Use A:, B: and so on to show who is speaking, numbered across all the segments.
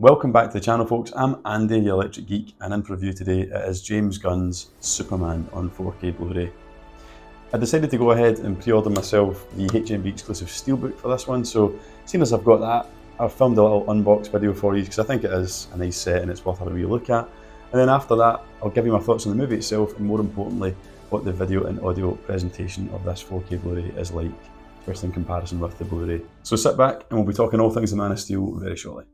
A: Welcome back to the channel, folks. I'm Andy, the Electric Geek, and in for review today it is James Gunn's Superman on 4K Blu-ray. I decided to go ahead and pre-order myself the HMV exclusive Steelbook for this one, so seeing as I've got that, I've filmed a little unbox video for you because I think it is a nice set and it's worth having a wee look at. And then after that, I'll give you my thoughts on the movie itself and more importantly, what the video and audio presentation of this 4K Blu-ray is like, especially in comparison with the Blu-ray. So sit back and we'll be talking all things The Man of Steel very shortly.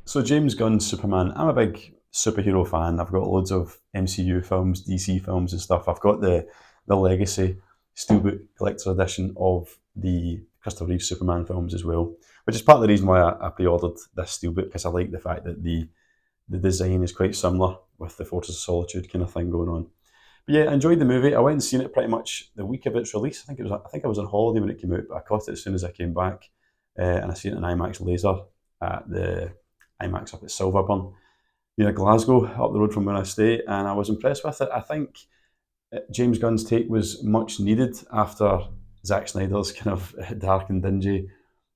A: So James Gunn's Superman, I'm a big superhero fan. I've got loads of MCU films, DC films and stuff. I've got the Legacy Steelbook Collector Edition of the Christopher Reeve Superman films as well, which is part of the reason why I pre-ordered this Steelbook, because I like the fact that the design is quite similar with the Fortress of Solitude kind of thing going on. But yeah, I enjoyed the movie. I went and seen it pretty much the week of its release. I think I was on holiday when it came out, but I caught it as soon as I came back, and I seen it in IMAX laser at the IMAX up at Silverburn near Glasgow, up the road from where I stay, and I was impressed with it. I think James Gunn's take was much needed after Zack Snyder's kind of dark and dingy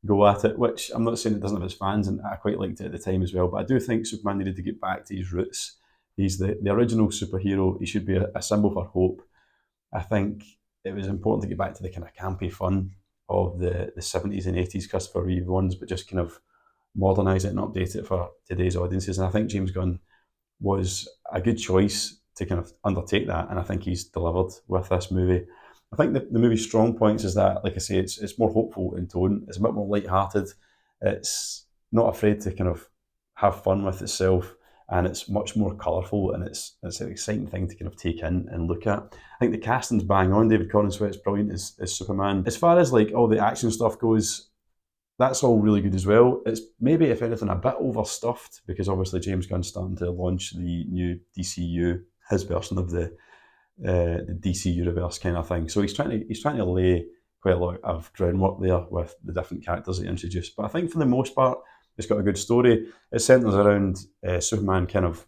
A: go at it, which I'm not saying it doesn't have its fans, and I quite liked it at the time as well, but I do think Superman needed to get back to his roots. He's the original superhero. He should be a symbol for hope. I think it was important to get back to the kind of campy fun of the 70s and 80s Christopher Reeve ones, but just kind of modernise it and update it for today's audiences. And I think James Gunn was a good choice to kind of undertake that, and I think he's delivered with this movie. I think the movie's strong points is that, like I say, it's more hopeful in tone. It's a bit more light-hearted. It's not afraid to kind of have fun with itself, and it's much more colourful, and it's an exciting thing to kind of take in and look at. I think the casting's bang on. David Corenswet's brilliant as Superman. As far as like all the action stuff goes, that's all really good as well. It's maybe, if anything, a bit overstuffed because obviously James Gunn's starting to launch the new DCU, his version of the DC universe kind of thing. So he's trying to lay quite a lot of groundwork there with the different characters that he introduced. But I think for the most part, it's got a good story. It centres around Superman kind of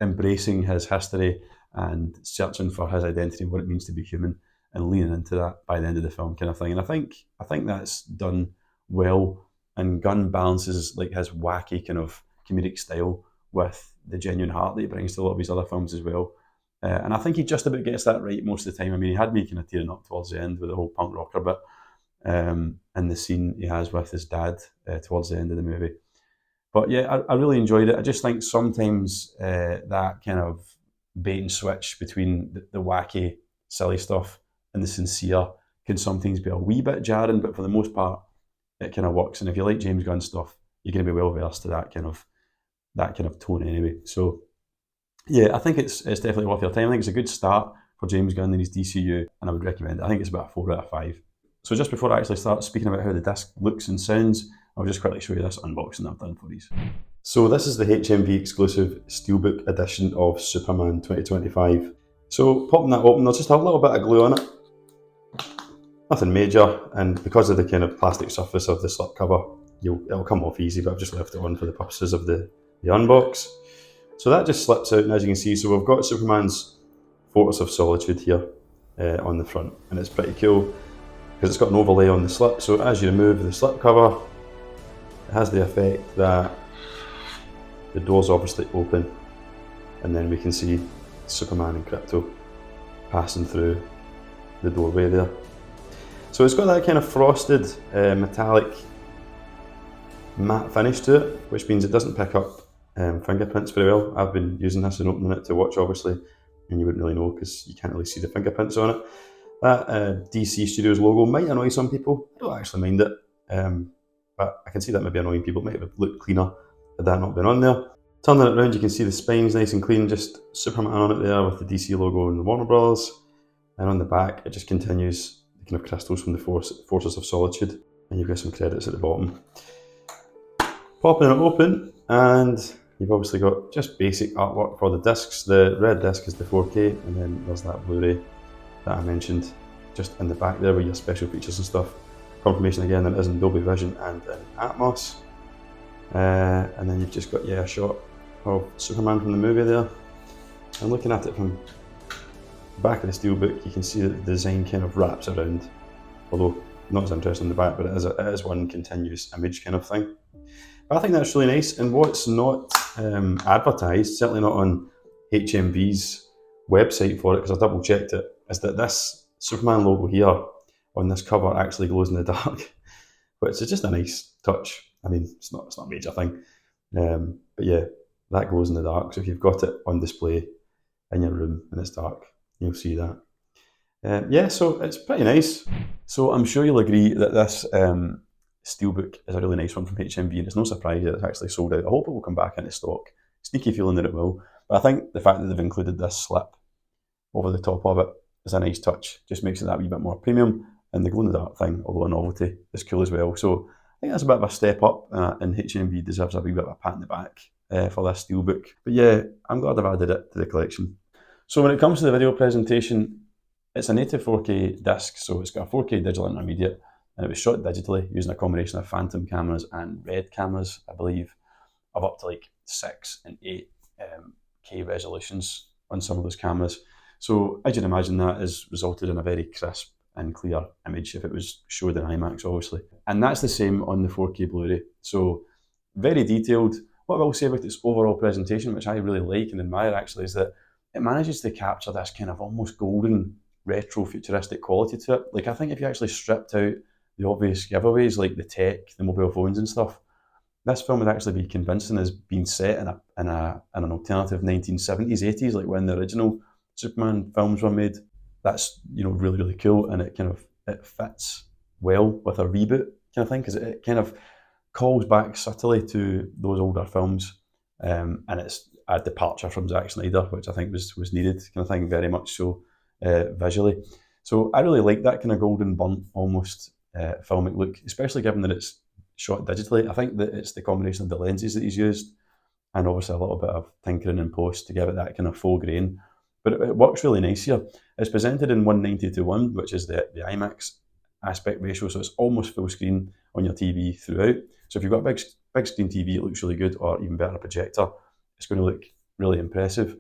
A: embracing his history and searching for his identity and what it means to be human, and leaning into that by the end of the film kind of thing. And I think that's done well, and Gunn balances like his wacky kind of comedic style with the genuine heart that he brings to a lot of his other films as well. And I think he just about gets that right most of the time. I mean, he had me kind of tearing up towards the end with the whole punk rocker bit, and the scene he has with his dad towards the end of the movie. But yeah, I really enjoyed it. I just think sometimes that kind of bait and switch between the wacky, silly stuff and the sincere can sometimes be a wee bit jarring, but for the most part, it kind of works. And if you like James Gunn stuff, you're going to be well versed to that kind of tone anyway. So yeah, I think it's definitely worth your time. I think it's a good start for James Gunn and his DCU, and I would recommend it. I think it's about a 4 out of 5. So just before I actually start speaking about how the disc looks and sounds, I'll just quickly show you this unboxing I've done for these. So this is the HMV exclusive Steelbook edition of Superman 2025. So popping that open, there's just a little bit of glue on it. Nothing major, and because of the kind of plastic surface of the slipcover, it'll come off easy, but I've just left it on for the purposes of the unbox. So that just slips out, and as you can see, so we've got Superman's Fortress of Solitude here on the front, and it's pretty cool because it's got an overlay on the slip. So as you remove the slipcover, it has the effect that the doors obviously open, and then we can see Superman and Krypto passing through the doorway there. So it's got that kind of frosted, metallic, matte finish to it, which means it doesn't pick up fingerprints very well. I've been using this and opening it to watch, obviously, and you wouldn't really know because you can't really see the fingerprints on it. That DC Studios logo might annoy some people. I don't actually mind it, but I can see that maybe annoying people. It might have looked cleaner had that not been on there. Turning it around, you can see the spine's nice and clean, just Superman on it there with the DC logo and the Warner Brothers. And on the back, it just continues the kind of crystals from the Fortress of Solitude, and you've got some credits at the bottom. Popping it open, and you've obviously got just basic artwork for the discs. The red disc is the 4K, and then there's that Blu-ray that I mentioned just in the back there with your special features and stuff. Confirmation again that it is in Dolby Vision and in Atmos. And then you've just got a shot of Superman from the movie there. And looking at it from the back of the Steelbook, you can see that the design kind of wraps around, although not as interesting in the back, but it is one continuous image kind of thing. But I think that's really nice, and what's not advertised, certainly not on HMV's website for it, because I double checked it, is that this Superman logo here on this cover actually glows in the dark, which is just a nice touch. I mean, it's not a major thing, but yeah, that glows in the dark. So if you've got it on display in your room and it's dark, you'll see that. Yeah, so it's pretty nice. So I'm sure you'll agree that this Steelbook is a really nice one from HMV, and it's no surprise that it's actually sold out. I hope it will come back into stock. Sneaky feeling that it will. But I think the fact that they've included this slip over the top of it is a nice touch. Just makes it that wee bit more premium. And the glow-in-the-dark thing, although a novelty, is cool as well. So I think that's a bit of a step up, and HMV deserves a wee bit of a pat in the back for this Steelbook. But yeah, I'm glad I've added it to the collection. So when it comes to the video presentation, it's a native 4K disc, so it's got a 4K digital intermediate, and it was shot digitally using a combination of phantom cameras and red cameras, I believe, of up to like 6 and 8K resolutions on some of those cameras. So as you'd imagine, that has resulted in a very crisp and clear image if it was showed in IMAX, obviously. And that's the same on the 4K Blu-ray. So very detailed. What I will say about its overall presentation, which I really like and admire actually, is that it manages to capture this kind of almost golden retro futuristic quality to it. Like, I think if you actually stripped out the obvious giveaways like the tech, the mobile phones and stuff, this film would actually be convincing as being set in an alternative 1970s, 80s, like when the original Superman films were made. That's, you know, really, really cool, and it fits well with a reboot kind of thing, because it kind of calls back subtly to those older films, and it's a departure from Zack Snyder, which I think was needed, kind of thing, very much so visually. So I really like that kind of golden burnt almost filmic look, especially given that it's shot digitally. I think that it's the combination of the lenses that he's used, and obviously a little bit of tinkering in post to give it that kind of faux grain. But it works really nice here. It's presented in 1:90:1, which is the IMAX aspect ratio, so it's almost full screen on your TV throughout. So if you've got a big screen TV, it looks really good, or even better, a projector, it's going to look really impressive.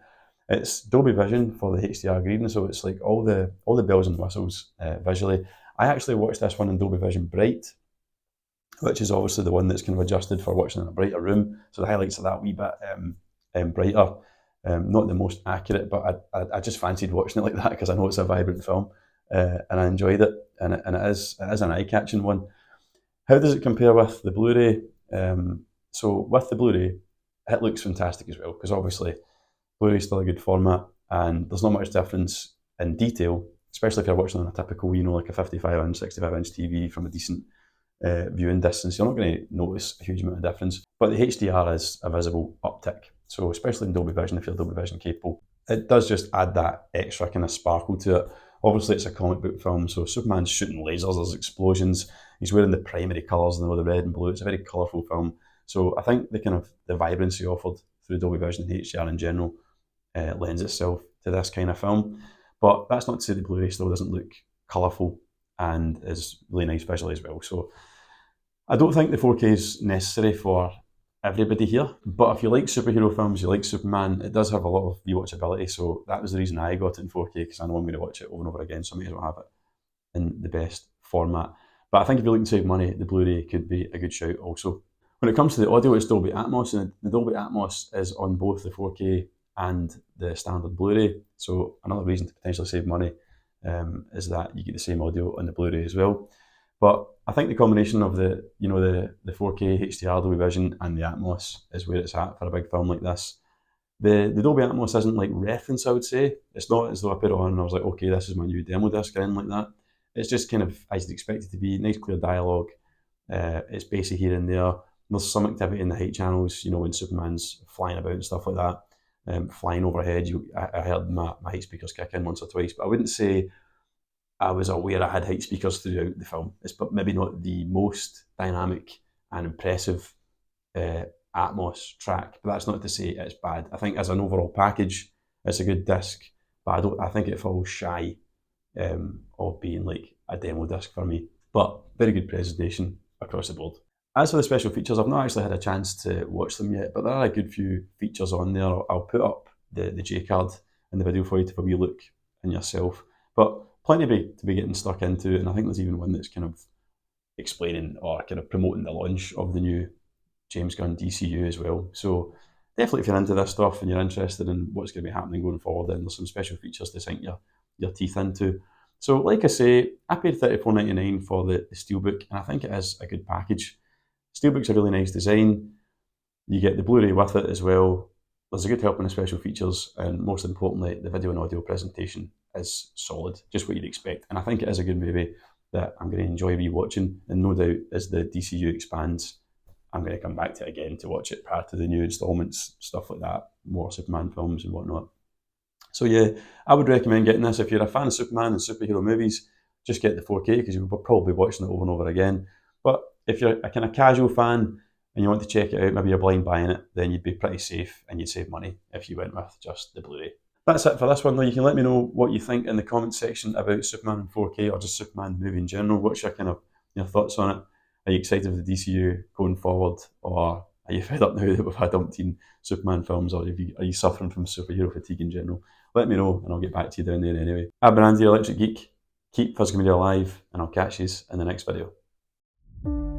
A: It's Dolby Vision for the HDR green, so it's like all the bells and whistles visually. I actually watched this one in Dolby Vision Bright, which is obviously the one that's kind of adjusted for watching in a brighter room. So the highlights are that wee bit brighter. Not the most accurate, but I just fancied watching it like that because I know it's a vibrant film, and I enjoyed it, and it is an eye-catching one. How does it compare with the Blu-ray? So with the Blu-ray, it looks fantastic as well, because obviously Blu-ray is still a good format, and there's not much difference in detail, especially if you're watching on a typical, like a 55-inch, 65-inch TV from a decent viewing distance. You're not going to notice a huge amount of difference, but the HDR is a visible uptick. So especially in Dolby Vision, if you're Dolby Vision capable, it does just add that extra kind of sparkle to it. Obviously, it's a comic book film, so Superman's shooting lasers, there's explosions, he's wearing the primary colours, the red and blue. It's a very colourful film. So I think the vibrancy offered through Dolby Vision and HDR in general lends itself to this kind of film. But that's not to say the Blu-ray still doesn't look colourful and is really nice visually as well. So I don't think the 4K is necessary for everybody here, but if you like superhero films, you like Superman, it does have a lot of rewatchability, so that was the reason I got it in 4K, because I know I'm going to watch it over and over again, so I may as well have it in the best format. But I think if you're looking to save money, the Blu-ray could be a good shout also. When it comes to the audio, it's Dolby Atmos, and the Dolby Atmos is on both the 4K and the standard Blu-ray, so another reason to potentially save money is that you get the same audio on the Blu-ray as well. But I think the combination of the 4K HDR Dolby Vision and the Atmos is where it's at for a big film like this. The Dolby Atmos isn't like reference, I would say. It's not as though I put it on and I was like, okay, this is my new demo disc or anything like that. It's just kind of as you'd expect it to be, nice clear dialogue. It's bassy here and there. There's some activity in the height channels, when Superman's flying about and stuff like that, flying overhead. I heard my height speakers kick in once or twice, but I wouldn't say I was aware I had height speakers throughout the film. It's maybe not the most dynamic and impressive Atmos track, but that's not to say it's bad. I think as an overall package, it's a good disc, but I think it falls shy of being like a demo disc for me. But very good presentation across the board. As for the special features, I've not actually had a chance to watch them yet, but there are a good few features on there. I'll put up the J-card in the video for you to have a wee look in yourself. But plenty to be getting stuck into, and I think there's even one that's kind of explaining or kind of promoting the launch of the new James Gunn DCU as well. So definitely, if you're into this stuff and you're interested in what's going to be happening going forward, then there's some special features to sink your teeth into. So, like I say, I paid $34.99 for the Steelbook, and I think it is a good package. Steelbook's a really nice design. You get the Blu-ray with it as well. There's a good help in the special features, and most importantly, the video and audio presentation is solid, just what you'd expect. And I think it is a good movie that I'm going to enjoy rewatching, and no doubt as the DCU expands, I'm going to come back to it again to watch it prior to the new installments, stuff like that, more Superman films and whatnot. So yeah, I would recommend getting this. If you're a fan of Superman and superhero movies, just get the 4K because you'll probably be watching it over and over again. But if you're a kind of casual fan and you want to check it out, maybe you're blind buying it, then you'd be pretty safe and you'd save money if you went with just the Blu-ray. That's it for this one though. You can let me know what you think in the comments section about Superman in 4K or just Superman the movie in general. What's your kind of your thoughts on it? Are you excited for the DCU going forward, or are you fed up now that we've had umpteen Superman films, or are you suffering from superhero fatigue in general? Let me know and I'll get back to you down there anyway. I've been Andy, Electric Geek. Keep physical media alive, and I'll catch you in the next video.